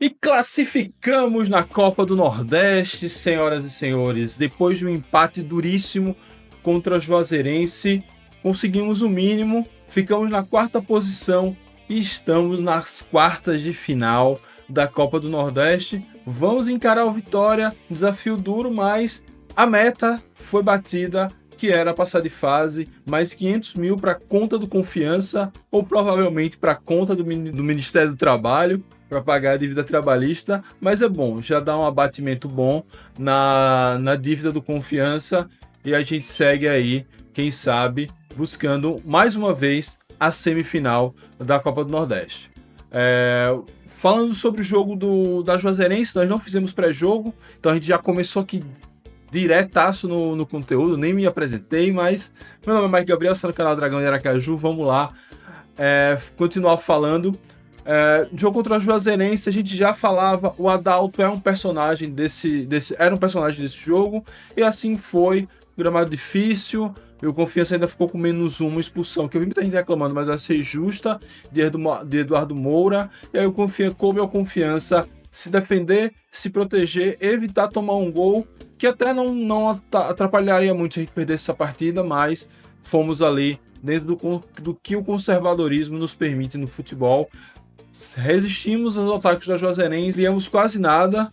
E classificamos na Copa do Nordeste, senhoras e senhores. Depois de um empate duríssimo contra a Juazeirense, conseguimos o mínimo, ficamos na quarta posição e estamos nas quartas de final da Copa do Nordeste. Vamos encarar o Vitória, desafio duro, mas a meta foi batida, que era passar de fase, mais 500 mil para conta do Confiança, ou provavelmente para conta do Ministério do Trabalho, para pagar a dívida trabalhista, mas é bom, já dá um abatimento bom na dívida do Confiança e a gente segue aí, quem sabe, buscando mais uma vez a semifinal da Copa do Nordeste. Falando sobre o jogo da Juazeirense, nós não fizemos pré-jogo, então a gente já começou aqui diretaço no conteúdo, nem me apresentei, mas meu nome é Mike Gabriel, estou no canal Dragão de Aracaju, vamos lá continuar falando. Jogo contra a Juazeirense, a gente já falava, o Adalto é um personagem era um personagem desse jogo, e assim foi, gramado difícil, e o Confiança ainda ficou com -1, expulsão, que eu vi muita gente reclamando, mas vai ser justa, de Eduardo Moura, e aí coube ao Confiança se defender, se proteger, evitar tomar um gol, que até não atrapalharia muito se a gente perdesse essa partida, mas fomos ali dentro do que o conservadorismo nos permite no futebol. Resistimos aos ataques da Juazeirense, criamos quase nada,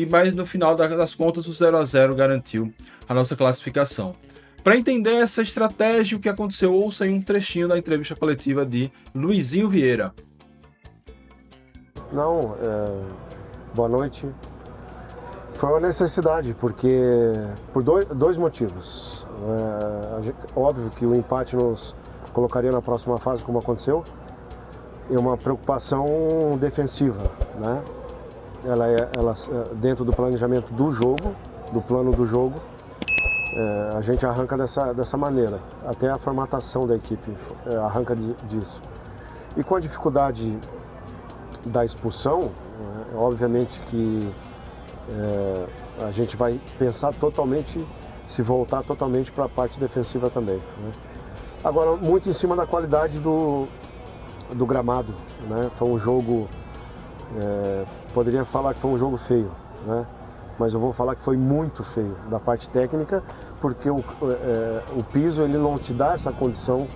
mas no final das contas o 0-0 garantiu a nossa classificação. Para entender essa estratégia e o que aconteceu, ouça aí um trechinho da entrevista coletiva de Luizinho Vieira. Boa noite. Foi uma necessidade, porque por dois motivos. Óbvio que o empate nos colocaria na próxima fase, como aconteceu, e uma preocupação defensiva, né? Ela dentro do planejamento do jogo, do plano do jogo, a gente arranca dessa maneira. Até a formatação da equipe arranca disso. E com a dificuldade da expulsão, obviamente que a gente vai pensar totalmente, se voltar totalmente para a parte defensiva também, né? Agora, muito em cima da qualidade do gramado, né? Foi um jogo, poderia falar que foi um jogo feio, né? Mas eu vou falar que foi muito feio da parte técnica, porque o piso ele não te dá essa condição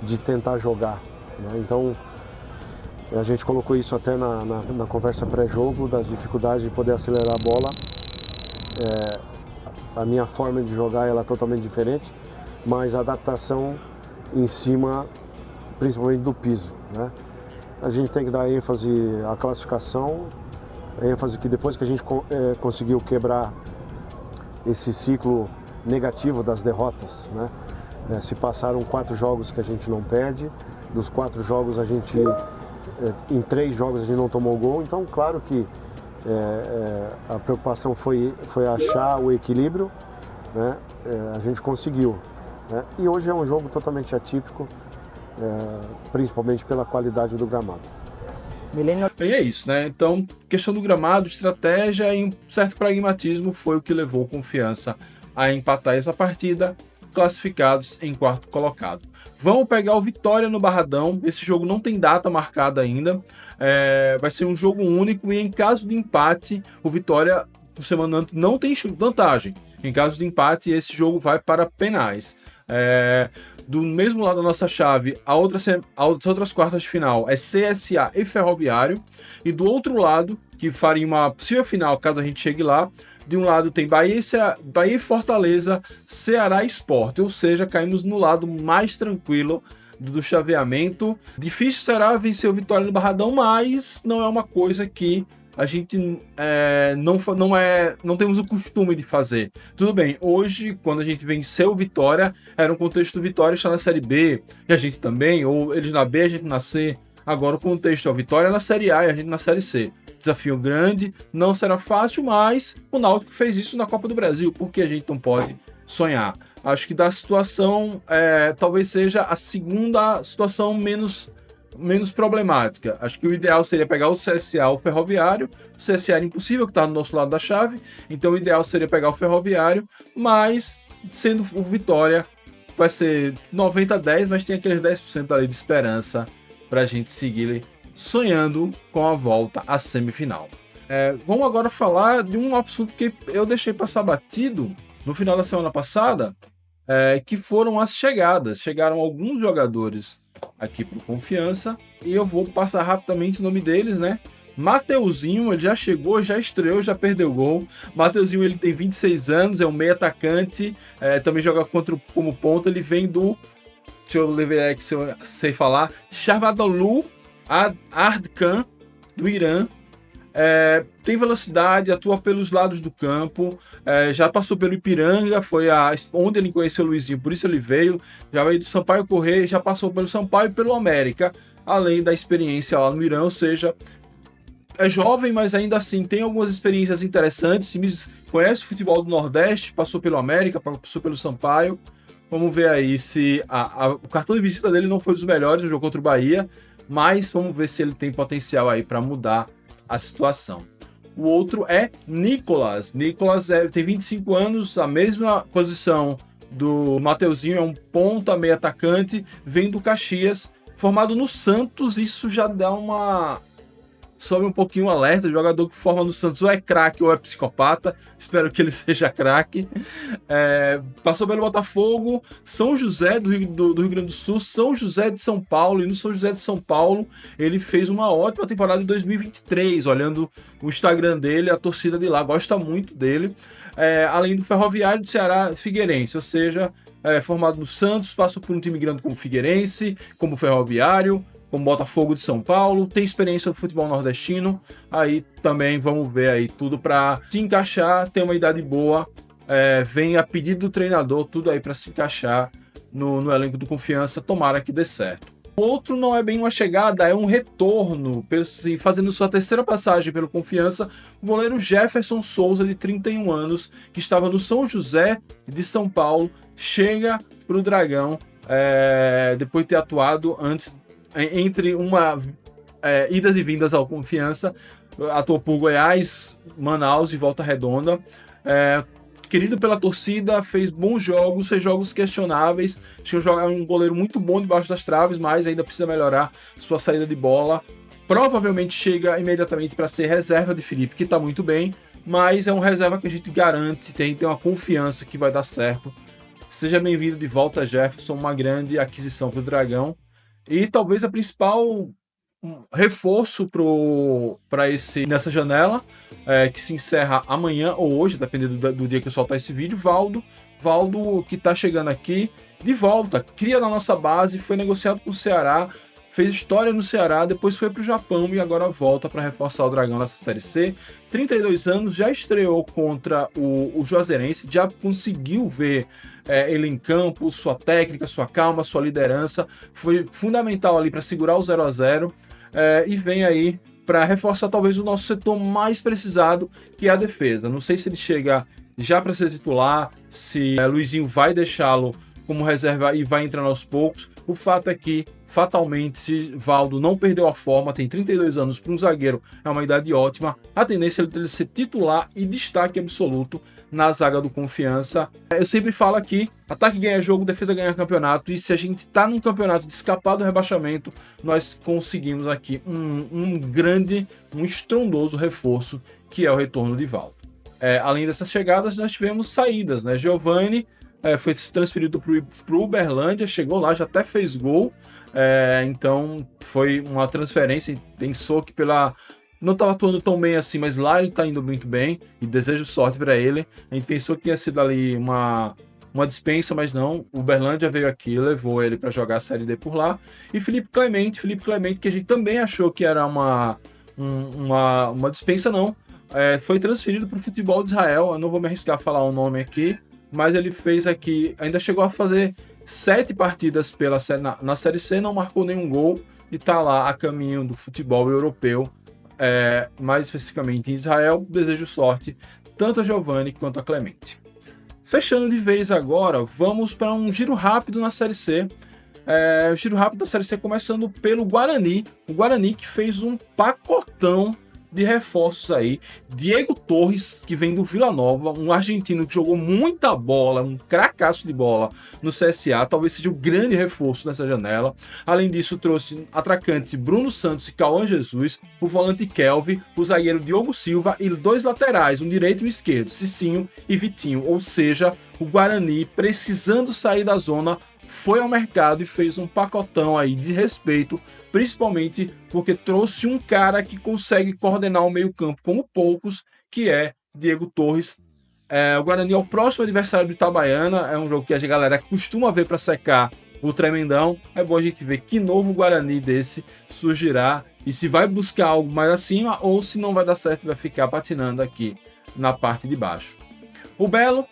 de tentar jogar, né? Então a gente colocou isso até na conversa pré-jogo, das dificuldades de poder acelerar a bola. A minha forma de jogar ela é totalmente diferente, mas a adaptação em cima, principalmente do piso, né? A gente tem que dar ênfase à classificação, ênfase que depois que a gente conseguiu quebrar esse ciclo negativo das derrotas, né? Se passaram 4 jogos que a gente não perde, dos 4 jogos em 3 jogos a gente não tomou gol, então claro que a preocupação foi achar o equilíbrio, né? A gente conseguiu, né? E hoje é um jogo totalmente atípico, principalmente pela qualidade do gramado. E é isso, né? Então, questão do gramado, estratégia e um certo pragmatismo foi o que levou Confiança a empatar essa partida, classificados em quarto colocado. Vamos pegar o Vitória no Barradão. Esse jogo não tem data marcada ainda. Vai ser um jogo único e em caso de empate, o Vitória do semana não tem vantagem. Em caso de empate, esse jogo vai para penais. Do mesmo lado da nossa chave, as outras quartas de final é CSA e Ferroviário, e do outro lado, que faria uma possível final caso a gente chegue lá, de um lado tem Bahia e Fortaleza, Ceará e Sport, ou seja, caímos no lado mais tranquilo do chaveamento. Difícil será vencer o Vitória no Barradão, mas não é uma coisa que a gente não temos o costume de fazer. Tudo bem, hoje, quando a gente venceu o Vitória, era um contexto do Vitória estar na Série B, e a gente também, ou eles na B, a gente na C. Agora o contexto é o Vitória na Série A e a gente na Série C. Desafio grande, não será fácil, mas o Náutico fez isso na Copa do Brasil, porque a gente não pode sonhar. Acho que da situação, talvez seja a segunda situação menos problemática. Acho que o ideal seria pegar o CSA, o Ferroviário. O CSA era impossível, que está do nosso lado da chave, então o ideal seria pegar o Ferroviário, mas sendo o Vitória, vai ser 90-10, mas tem aqueles 10% ali de esperança para a gente seguir sonhando com a volta à semifinal. Vamos agora falar de um assunto que eu deixei passar batido no final da semana passada, que foram as chegadas. Chegaram alguns jogadores aqui para o Confiança e eu vou passar rapidamente o nome deles, né? Mateuzinho, ele já chegou, já estreou, já perdeu gol. Mateuzinho, ele tem 26 anos, é um meio atacante, também joga como ponta. Ele vem do, deixa eu ver aqui se eu sei falar, Shahbadolu Ardkan, do Irã. Tem velocidade, atua pelos lados do campo, já passou pelo Ipiranga, foi onde ele conheceu o Luizinho, por isso ele veio. Já veio do Sampaio Corrêa, já passou pelo Sampaio e pelo América, além da experiência lá no Irã, ou seja, é jovem, mas ainda assim tem algumas experiências interessantes. Conhece o futebol do Nordeste, passou pelo América, passou pelo Sampaio. Vamos ver aí se o cartão de visita dele não foi dos melhores no jogo contra o Bahia, mas vamos ver se ele tem potencial aí para mudar a situação. O outro é Nicolas. Nicolas tem 25 anos, a mesma posição do Mateuzinho, é um ponta meio atacante, vem do Caxias, formado no Santos. Isso já dá sobe um pouquinho o alerta. O jogador que forma no Santos ou é craque ou é psicopata. Espero que ele seja craque. Passou pelo Botafogo, São José do Rio Grande do Sul, São José de São Paulo. E no São José de São Paulo ele fez uma ótima temporada em 2023. Olhando o Instagram dele, a torcida de lá gosta muito dele. Além do Ferroviário de Ceará Figueirense, ou seja, formado no Santos, passou por um time grande como Figueirense, como Ferroviário, como Botafogo de São Paulo, tem experiência no futebol nordestino. Aí também vamos ver aí tudo para se encaixar, tem uma idade boa, vem a pedido do treinador, tudo aí para se encaixar no elenco do Confiança, tomara que dê certo. O outro não é bem uma chegada, é um retorno, fazendo sua terceira passagem pelo Confiança, o goleiro Jefferson Souza, de 31 anos, que estava no São José de São Paulo, chega para o Dragão, depois de ter atuado antes, entre idas e vindas ao Confiança, atuou por Goiás, Manaus e Volta Redonda. Querido pela torcida, fez bons jogos, fez jogos questionáveis. É um goleiro muito bom debaixo das traves, mas ainda precisa melhorar sua saída de bola. Provavelmente chega imediatamente para ser reserva de Felipe, que está muito bem, mas é um reserva que a gente garante, tem uma confiança que vai dar certo. Seja bem-vindo de volta, Jefferson, uma grande aquisição para o Dragão. E talvez a principal reforço nessa janela, que se encerra amanhã ou hoje, dependendo do dia que eu soltar esse vídeo, Valdo, que está chegando aqui de volta, cria na nossa base, foi negociado com o Ceará, fez história no Ceará, depois foi para o Japão e agora volta para reforçar o Dragão nessa Série C. 32 anos, já estreou contra o Juazeirense, já conseguiu ver ele em campo, sua técnica, sua calma, sua liderança, foi fundamental ali para segurar o 0-0, e vem aí para reforçar talvez o nosso setor mais precisado, que é a defesa. Não sei se ele chega já para ser titular, se Luizinho vai deixá-lo como reserva e vai entrando aos poucos. O fato é que, fatalmente, se Valdo não perdeu a forma, tem 32 anos para um zagueiro, é uma idade ótima, a tendência é ele ser titular e destaque absoluto na zaga do Confiança. Eu sempre falo aqui, ataque ganha jogo, defesa ganha campeonato, e se a gente está num campeonato de escapar do rebaixamento, nós conseguimos aqui um estrondoso reforço, que é o retorno de Valdo. Além dessas chegadas, nós tivemos saídas, né? Giovani foi transferido para o Uberlândia, chegou lá, já até fez gol, então foi uma transferência. Pensou que não estava atuando tão bem assim, mas lá ele está indo muito bem e desejo sorte para ele. A gente pensou que tinha sido ali uma dispensa, mas não. O Uberlândia veio aqui, levou ele para jogar a Série D por lá. E Felipe Clemente, que a gente também achou que era uma dispensa, não. Foi transferido para o futebol de Israel. Eu não vou me arriscar a falar o nome aqui, mas ele fez aqui, ainda chegou a fazer 7 partidas na Série C, não marcou nenhum gol e está lá a caminho do futebol europeu, mais especificamente em Israel. Desejo sorte tanto a Giovani quanto a Clemente. Fechando de vez agora, vamos para um giro rápido na Série C. O giro rápido da Série C começando pelo Guarani. O Guarani que fez um pacotão de reforços aí. Diego Torres, que vem do Vila Nova, um argentino que jogou muita bola, um cracaço de bola no CSA, talvez seja o grande reforço dessa janela. Além disso, trouxe atacante Bruno Santos e Cauã Jesus, o volante Kelvin, o zagueiro Diogo Silva e 2 laterais, um direito e um esquerdo, Cicinho e Vitinho. Ou seja, o Guarani, precisando sair da zona, foi ao mercado e fez um pacotão aí de respeito, principalmente porque trouxe um cara que consegue coordenar o meio-campo como poucos, que é Diego Torres. O Guarani é o próximo adversário do Itabaiana, é um jogo que a galera costuma ver para secar o Tremendão. É bom a gente ver que novo Guarani desse surgirá e se vai buscar algo mais acima ou se não vai dar certo vai ficar patinando aqui na parte de baixo. O Belo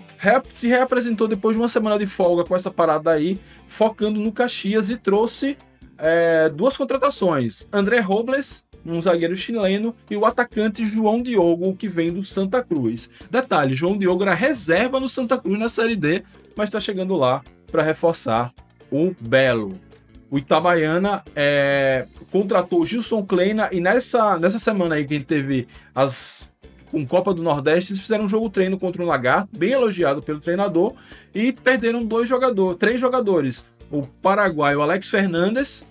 se reapresentou depois de uma semana de folga com essa parada aí, focando no Caxias e trouxe 2 contratações. André Robles, um zagueiro chileno, e o atacante João Diogo, que vem do Santa Cruz. Detalhe, João Diogo era reserva no Santa Cruz na Série D, mas está chegando lá para reforçar o Belo. O Itabaiana contratou Gilson Kleina e nessa semana aí que a gente teve com Copa do Nordeste, eles fizeram um jogo treino contra o Lagarto, bem elogiado pelo treinador, e perderam 3 jogadores. O paraguaio Alex Fernandes,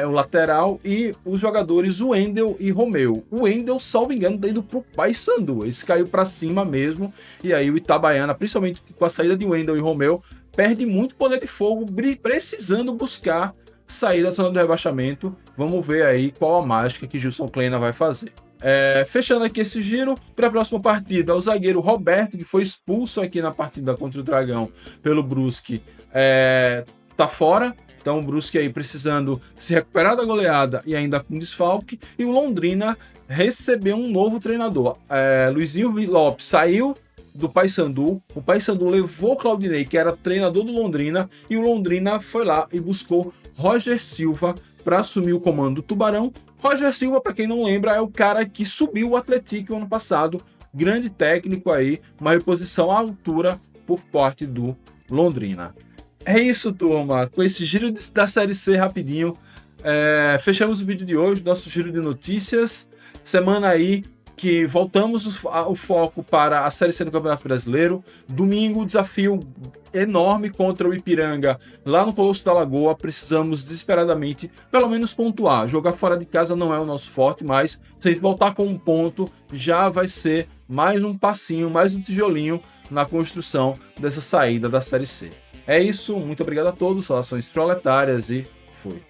o lateral, e os jogadores Wendel e Romeu. O Wendel, salvo engano, tá indo pro Paysandu. Esse caiu para cima mesmo, e aí o Itabaiana, principalmente com a saída de Wendel e Romeu, perde muito poder de fogo, precisando buscar sair da zona do rebaixamento. Vamos ver aí qual a mágica que Gilson Kleina vai fazer. Fechando aqui esse giro, para a próxima partida, o zagueiro Roberto, que foi expulso aqui na partida contra o Dragão pelo Brusque, tá fora. Então o Brusque aí precisando se recuperar da goleada e ainda com desfalque. E o Londrina recebeu um novo treinador. Luizinho Lopes saiu do Paysandu. O Paysandu levou o Claudinei, que era treinador do Londrina, e o Londrina foi lá e buscou Roger Silva para assumir o comando do Tubarão. Roger Silva, para quem não lembra, é o cara que subiu o Atlético ano passado, grande técnico aí, uma reposição à altura por parte do Londrina. É isso, turma, com esse giro da Série C rapidinho, fechamos o vídeo de hoje, nosso giro de notícias, semana aí que voltamos o foco para a Série C do Campeonato Brasileiro. Domingo, desafio enorme contra o Ipiranga, lá no Colosso da Lagoa. Precisamos desesperadamente, pelo menos, pontuar. Jogar fora de casa não é o nosso forte, mas se a gente voltar com um ponto, já vai ser mais um passinho, mais um tijolinho na construção dessa saída da Série C. É isso, muito obrigado a todos, saudações proletárias e fui.